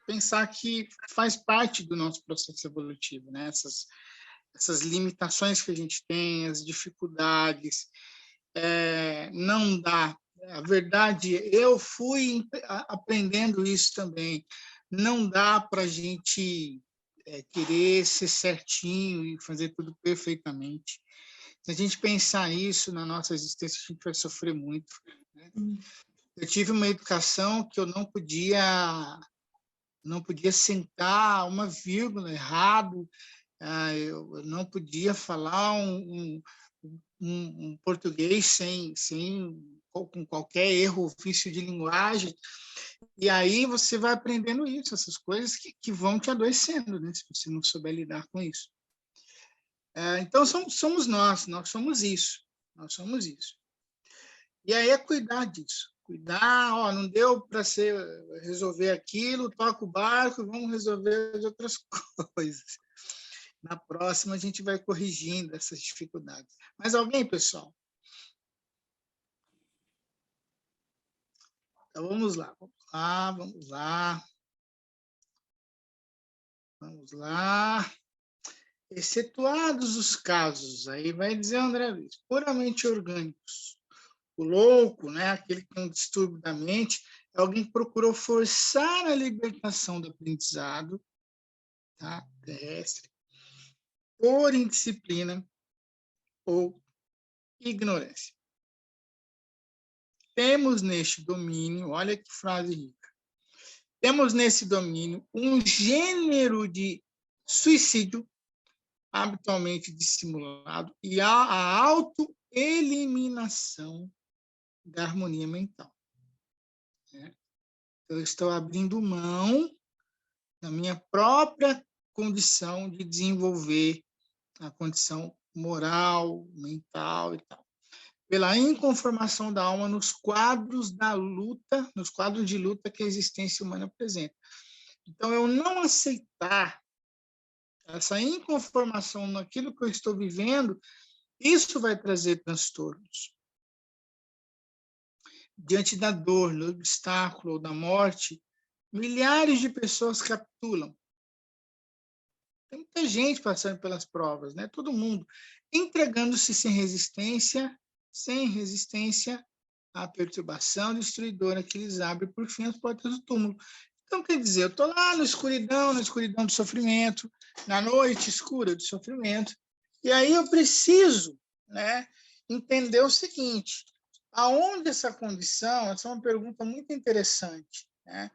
S3: Pensar que faz parte do nosso processo evolutivo, né? Essas limitações que a gente tem, as dificuldades, não dá. A verdade, eu fui aprendendo isso também. Não dá para a gente querer ser certinho e fazer tudo perfeitamente. Se a gente pensar isso na nossa existência, a gente vai sofrer muito, né? Eu tive uma educação que eu não podia sentar uma vírgula errado, eu não podia falar um português com qualquer erro ou vício de linguagem. E aí você vai aprendendo isso, essas coisas que vão te adoecendo, né, se você não souber lidar com isso. Então, somos nós somos isso. Nós somos isso. E aí é cuidar disso. Cuidar, não deu para resolver aquilo, toca o barco, vamos resolver as outras coisas. Na próxima, a gente vai corrigindo essas dificuldades. Mais alguém, pessoal? Então, vamos lá. Excetuados os casos, aí vai dizer André Luiz, puramente orgânicos. O louco, né, aquele que tem um distúrbio da mente, é alguém que procurou forçar a libertação do aprendizado, tá, terrestre, por indisciplina ou ignorância. Temos neste domínio, olha que frase rica, temos nesse domínio um gênero de suicídio habitualmente dissimulado e a autoeliminação da harmonia mental. Eu estou abrindo mão na minha própria condição de desenvolver a condição moral, mental e tal. Pela inconformação da alma nos quadros da luta, nos quadros de luta que a existência humana apresenta. Então, eu não aceitar essa inconformação naquilo que eu estou vivendo, isso vai trazer transtornos. Diante da dor, do obstáculo ou da morte, milhares de pessoas capitulam. Tem muita gente passando pelas provas, né? Todo mundo entregando-se sem resistência à perturbação destruidora que lhes abre, por fim, as portas do túmulo. Então, quer dizer, eu estou lá na escuridão do sofrimento, na noite escura do sofrimento, e aí eu preciso, né, entender o seguinte: aonde essa condição, essa é uma pergunta muito interessante, né?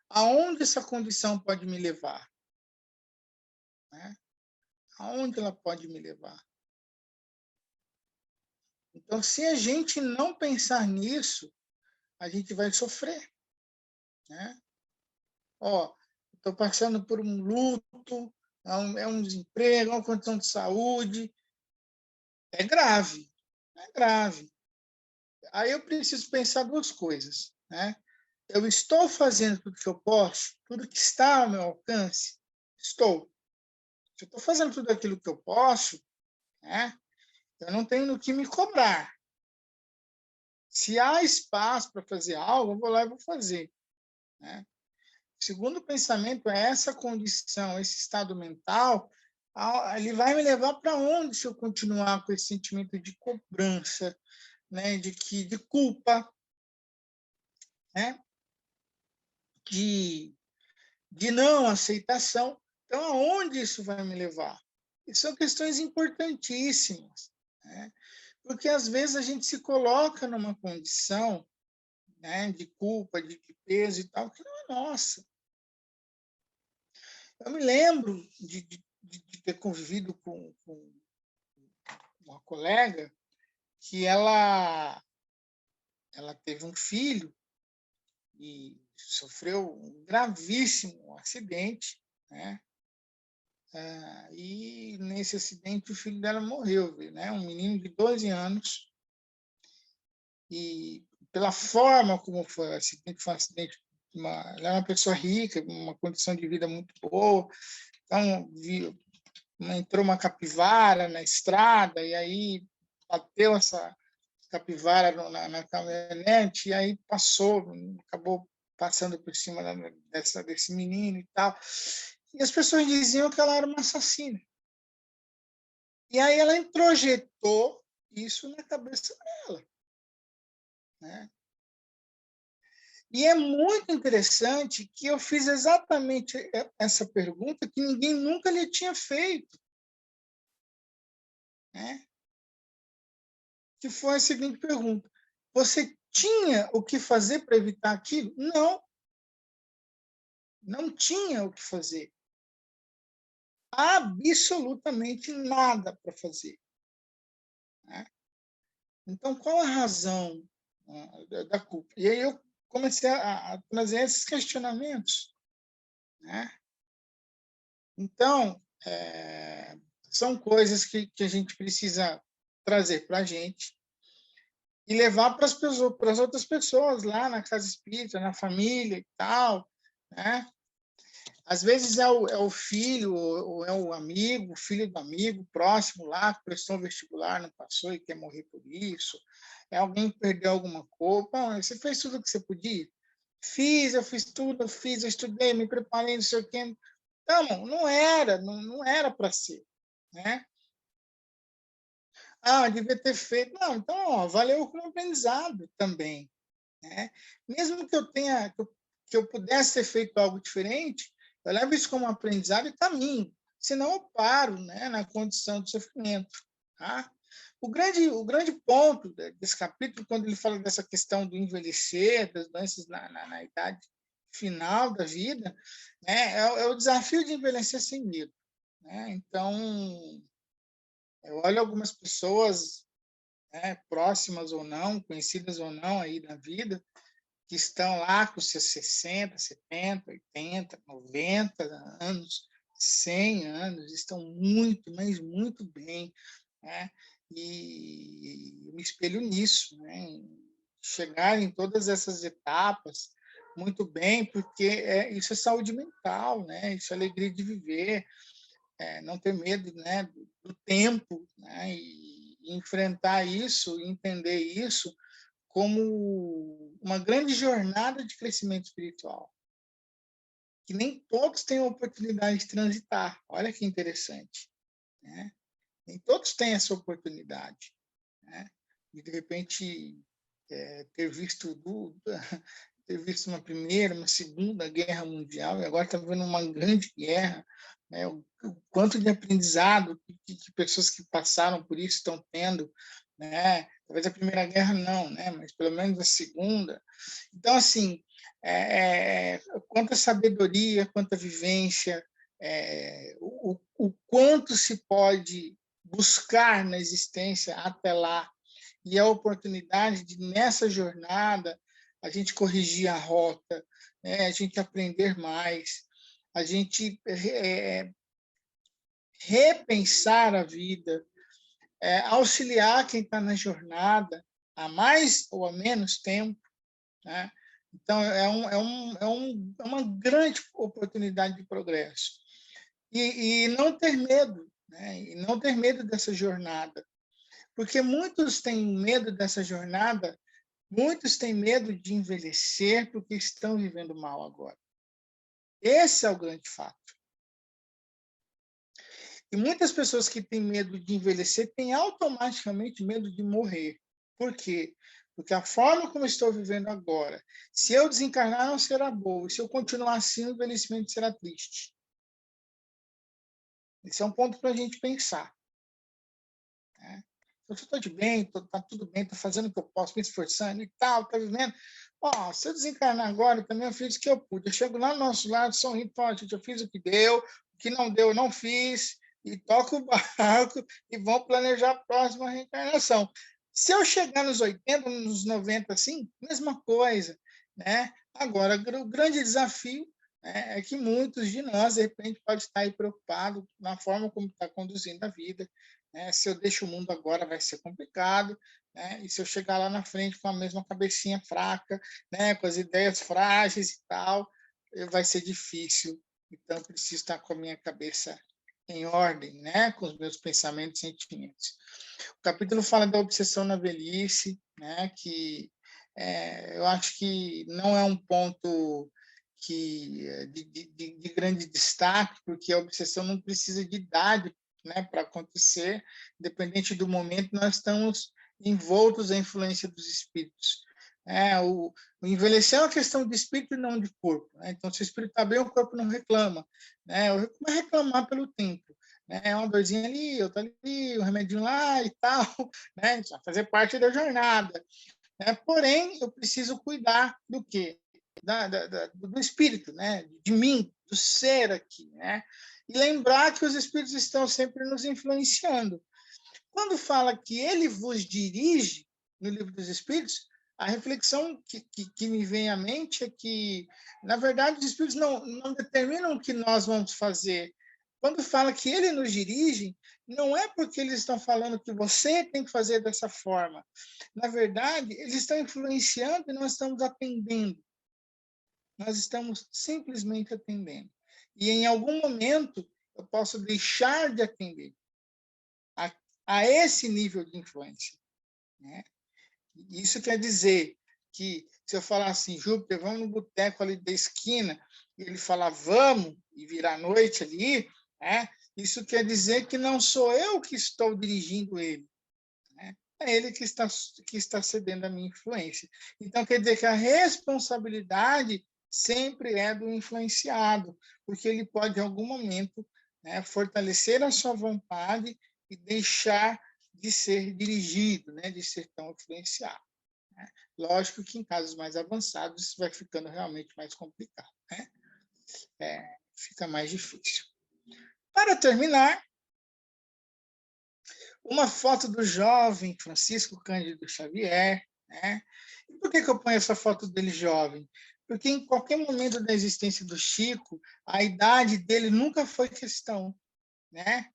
S3: Aonde essa condição pode me levar? Né? Aonde ela pode me levar? Então, se a gente não pensar nisso, a gente vai sofrer, né? Ó, estou passando por um luto, é um desemprego, é uma condição de saúde, é grave, é grave. Aí eu preciso pensar duas coisas, né? Eu estou fazendo tudo que eu posso, tudo que está ao meu alcance? Estou. Se eu estou fazendo tudo aquilo que eu posso, né, eu não tenho no que me cobrar. Se há espaço para fazer algo, eu vou lá e vou fazer, né? O segundo pensamento é essa condição, esse estado mental, ele vai me levar para onde se eu continuar com esse sentimento de cobrança, né, de culpa, né, de não aceitação. Então, aonde isso vai me levar? E são questões importantíssimas, né? Porque, às vezes, a gente se coloca numa condição, né, de culpa, de peso e tal, que não é nossa. Eu me lembro de ter convivido com uma colega que ela teve um filho e sofreu um gravíssimo acidente, né? E nesse acidente o filho dela morreu, né? Um menino de 12 anos. E pela forma como foi o acidente, foi um acidente, ela é uma pessoa rica, uma condição de vida muito boa. Então, entrou uma capivara na estrada e aí bateu essa capivara na caminhonete e aí acabou passando por cima desse menino e tal. E as pessoas diziam que ela era uma assassina. E aí ela introjetou isso na cabeça dela, né? E é muito interessante que eu fiz exatamente essa pergunta que ninguém nunca lhe tinha feito, né? Que foi a seguinte pergunta: você tinha o que fazer para evitar aquilo? Não. Não tinha o que fazer. Absolutamente nada para fazer, né? Então, qual a razão da culpa? E aí eu comecei a trazer esses questionamentos, né? Então, são coisas que a gente precisa trazer para a gente e levar para as outras pessoas lá na casa espírita, na família e tal, né? Às vezes é o filho, ou é o amigo, o filho do amigo próximo lá, que prestou um vestibular, não passou e quer morrer por isso. É alguém que perdeu alguma coisa. Bom, você fez tudo o que você podia? Eu fiz tudo, eu estudei, me preparei, não sei o quê. Então, não era para ser, né? Devia ter feito. Não, então, valeu como aprendizado também, né? Mesmo que eu pudesse ter feito algo diferente, eu levo isso como aprendizado e caminho. Senão eu paro, né, na condição de sofrimento, tá? O grande ponto desse capítulo, quando ele fala dessa questão do envelhecer, das doenças na idade final da vida, né, é o desafio de envelhecer sem medo, né? Então, eu olho algumas pessoas, né, próximas ou não, conhecidas ou não aí na vida, que estão lá com seus 60, 70, 80, 90 anos, 100 anos, estão muito, mas muito bem, né? E eu me espelho nisso, né? Chegar em todas essas etapas muito bem, porque isso é saúde mental, né? Isso é alegria de viver, não ter medo, né, do tempo, né? E enfrentar isso, entender isso como uma grande jornada de crescimento espiritual, que nem todos têm a oportunidade de transitar. Olha que interessante, né? Nem todos têm essa oportunidade, né? E, de repente, ter visto uma primeira, uma segunda guerra mundial, e agora está vendo uma grande guerra, né? O quanto de aprendizado que pessoas que passaram por isso estão tendo, né? Talvez a Primeira Guerra não, né? Mas pelo menos a Segunda. Então, assim, quanta sabedoria, quanta vivência, o quanto se pode buscar na existência até lá, e a oportunidade de, nessa jornada, a gente corrigir a rota, né? A gente aprender mais, a gente repensar a vida, auxiliar quem está na jornada, a mais ou a menos tempo, né? Então, é uma grande oportunidade de progresso. E não ter medo, né? E não ter medo dessa jornada, porque muitos têm medo dessa jornada, muitos têm medo de envelhecer porque estão vivendo mal agora. Esse é o grande fato. E muitas pessoas que têm medo de envelhecer têm automaticamente medo de morrer. Por quê? Porque a forma como estou vivendo agora, se eu desencarnar, não será boa. E se eu continuar assim, o envelhecimento será triste. Esse é um ponto para a gente pensar, né? Eu estou de bem, está tudo bem, estou fazendo o que eu posso, me esforçando e tal, está vivendo. Se eu desencarnar agora, também eu fiz o que eu pude. Eu chego lá no nosso lado, sorrindo, falo, gente, eu fiz o que deu, o que não deu, eu não fiz, e toco o barco e vão planejar a próxima reencarnação. Se eu chegar nos 80, nos 90, assim, mesma coisa, né? Agora, o grande desafio é que muitos de nós, de repente, pode estar aí preocupado na forma como está conduzindo a vida, né? Se eu deixo o mundo agora, vai ser complicado, né? E se eu chegar lá na frente com a mesma cabecinha fraca, né? Com as ideias frágeis e tal, vai ser difícil. Então, eu preciso estar com a minha cabeça em ordem, né? Com os meus pensamentos e sentimentos. O capítulo fala da obsessão na velhice, né? Que eu acho que não é um ponto de grande destaque, porque a obsessão não precisa de idade, né, para acontecer. Independente do momento, nós estamos envoltos à influência dos espíritos. O envelhecer é uma questão de espírito e não de corpo, né? Então, se o espírito está bem, o corpo não reclama, né? Como é reclamar pelo tempo, né? É uma dorzinha ali, outra ali, um remedinho lá e tal, né? Isso vai fazer parte da jornada, né? Porém, eu preciso cuidar do quê? Do espírito, né? De mim, do ser aqui, né? E lembrar que os espíritos estão sempre nos influenciando. Quando fala que ele vos dirige, no livro dos Espíritos, a reflexão que me vem à mente é que, na verdade, os Espíritos não determinam o que nós vamos fazer. Quando fala que ele nos dirige, não é porque eles estão falando que você tem que fazer dessa forma. Na verdade, eles estão influenciando e nós estamos atendendo. Nós estamos simplesmente atendendo. E em algum momento eu posso deixar de atender a esse nível de influência, né? Isso quer dizer que se eu falar assim, Júpiter, vamos no boteco ali da esquina, e ele falar vamos, e virar noite ali, né? Isso quer dizer que não sou eu que estou dirigindo ele, né? É ele que está cedendo a minha influência. Então, quer dizer que a responsabilidade sempre é do influenciado, porque ele pode, em algum momento, né, fortalecer a sua vontade e deixar de ser dirigido, né, de ser tão influenciado, né? Lógico que em casos mais avançados isso vai ficando realmente mais complicado, né? Fica mais difícil. Para terminar, uma foto do jovem Francisco Cândido Xavier, né? E por que eu ponho essa foto dele jovem? Porque em qualquer momento da existência do Chico, a idade dele nunca foi questão, né?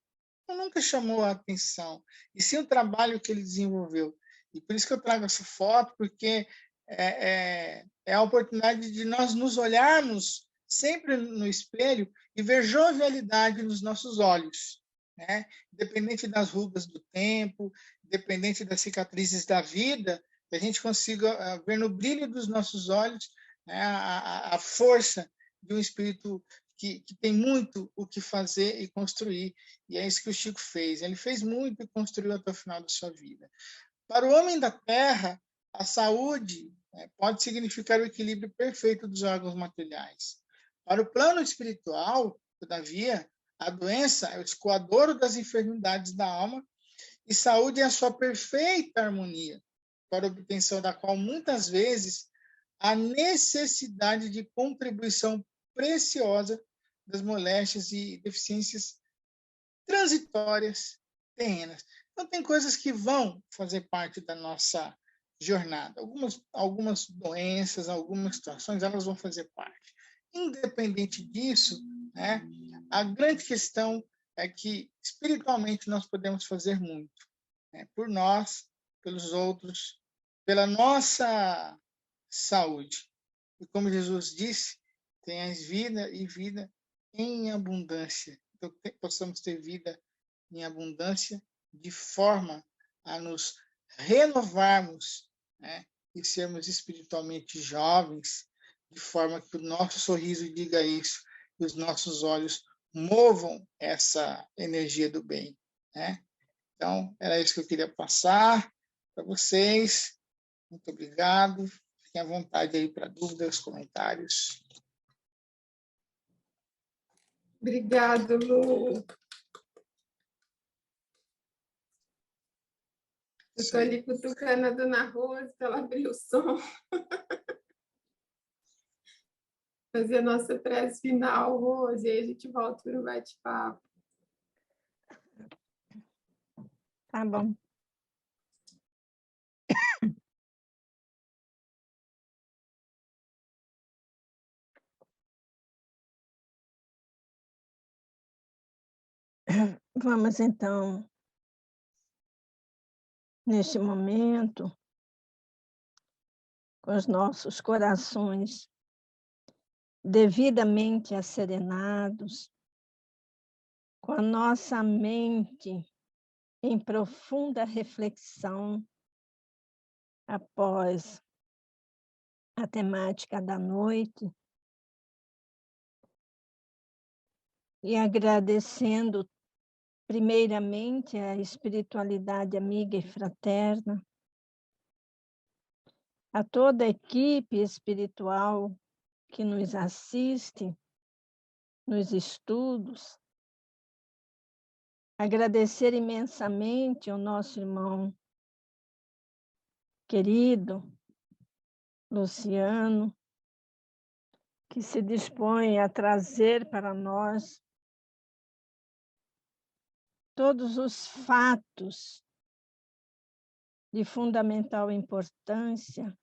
S3: Nunca chamou a atenção, e sim o trabalho que ele desenvolveu. E por isso que eu trago essa foto, porque é a oportunidade de nós nos olharmos sempre no espelho e ver jovialidade nos nossos olhos, né? Independente das rugas do tempo, independente das cicatrizes da vida, que a gente consiga ver no brilho dos nossos olhos, né, a força de um espírito que tem muito o que fazer e construir. E é isso que o Chico fez. Ele fez muito e construiu até o final da sua vida. Para o homem da Terra, a saúde, né, pode significar o equilíbrio perfeito dos órgãos materiais. Para o plano espiritual, todavia, a doença é o escoadouro das enfermidades da alma, e saúde é a sua perfeita harmonia, para a obtenção da qual, muitas vezes, há necessidade de contribuição preciosa das moléstias e deficiências transitórias, terrenas. Então, tem coisas que vão fazer parte da nossa jornada. Algumas doenças, algumas situações, elas vão fazer parte. Independente disso, né, a grande questão é que, espiritualmente, nós podemos fazer muito, né, por nós, pelos outros, pela nossa saúde. E como Jesus disse, tenhais vida e vida em abundância. Então, possamos ter vida em abundância de forma a nos renovarmos, né? E sermos espiritualmente jovens, de forma que o nosso sorriso diga isso e os nossos olhos movam essa energia do bem, né? Então, era isso que eu queria passar para vocês. Muito obrigado. Fiquem à vontade aí para dúvidas, comentários.
S1: Obrigada, Lu. Eu estou ali cutucando a Dona Rose para ela abrir o som. Fazer a nossa prece final, Rose, e aí a gente volta para o bate-papo.
S4: Tá bom. Vamos, então, neste momento, com os nossos corações devidamente asserenados, com a nossa mente em profunda reflexão após a temática da noite, e agradecendo primeiramente a espiritualidade amiga e fraterna, a toda a equipe espiritual que nos assiste nos estudos, agradecer imensamente ao nosso irmão querido, Luciano, que se dispõe a trazer para nós todos os fatos de fundamental importância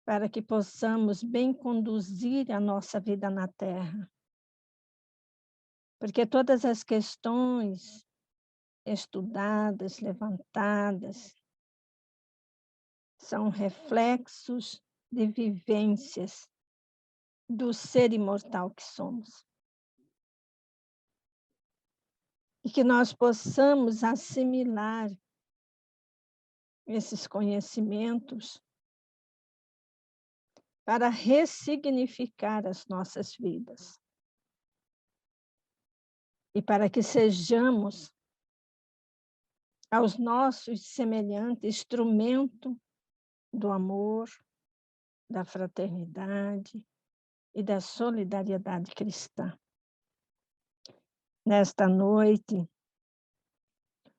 S4: para que possamos bem conduzir a nossa vida na Terra. Porque todas as questões estudadas, levantadas, são reflexos de vivências do ser imortal que somos. E que nós possamos assimilar esses conhecimentos para ressignificar as nossas vidas. E para que sejamos, aos nossos semelhantes, instrumento do amor, da fraternidade e da solidariedade cristã. Nesta noite,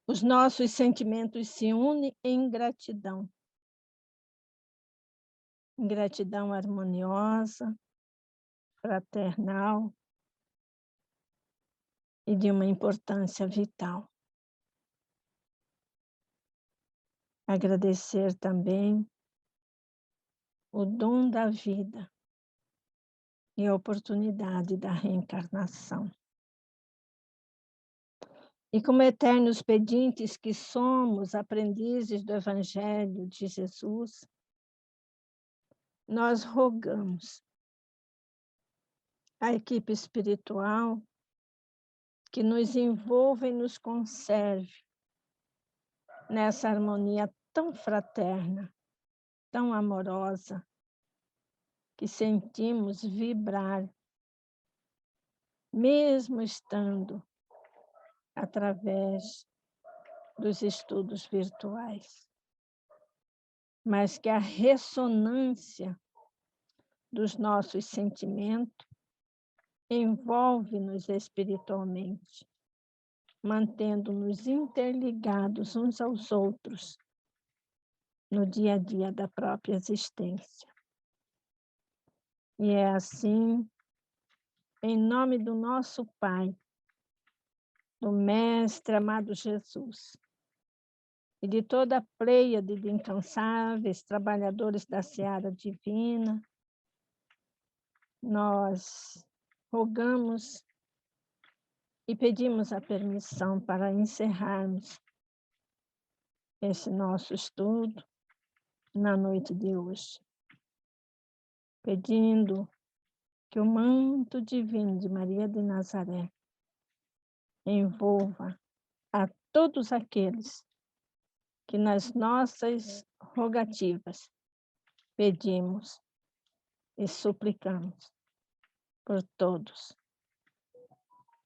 S4: os nossos sentimentos se unem em gratidão. Gratidão harmoniosa, fraternal e de uma importância vital. Agradecer também o dom da vida e a oportunidade da reencarnação. E como eternos pedintes que somos, aprendizes do Evangelho de Jesus, nós rogamos à equipe espiritual que nos envolva e nos conserve nessa harmonia tão fraterna, tão amorosa, que sentimos vibrar, mesmo estando através dos estudos virtuais, mas que a ressonância dos nossos sentimentos envolve-nos espiritualmente, mantendo-nos interligados uns aos outros no dia a dia da própria existência. E é assim, em nome do nosso Pai, do Mestre amado Jesus, e de toda a pleiade de incansáveis trabalhadores da seara divina, nós rogamos e pedimos a permissão para encerrarmos esse nosso estudo na noite de hoje, pedindo que o manto divino de Maria de Nazaré envolva a todos aqueles que nas nossas rogativas pedimos e suplicamos por todos,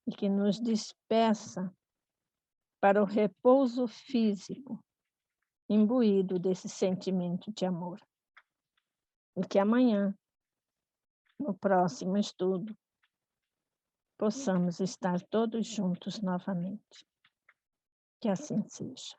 S4: e que nos despeça para o repouso físico imbuído desse sentimento de amor. E que amanhã, no próximo estudo, possamos estar todos juntos novamente. Que assim seja.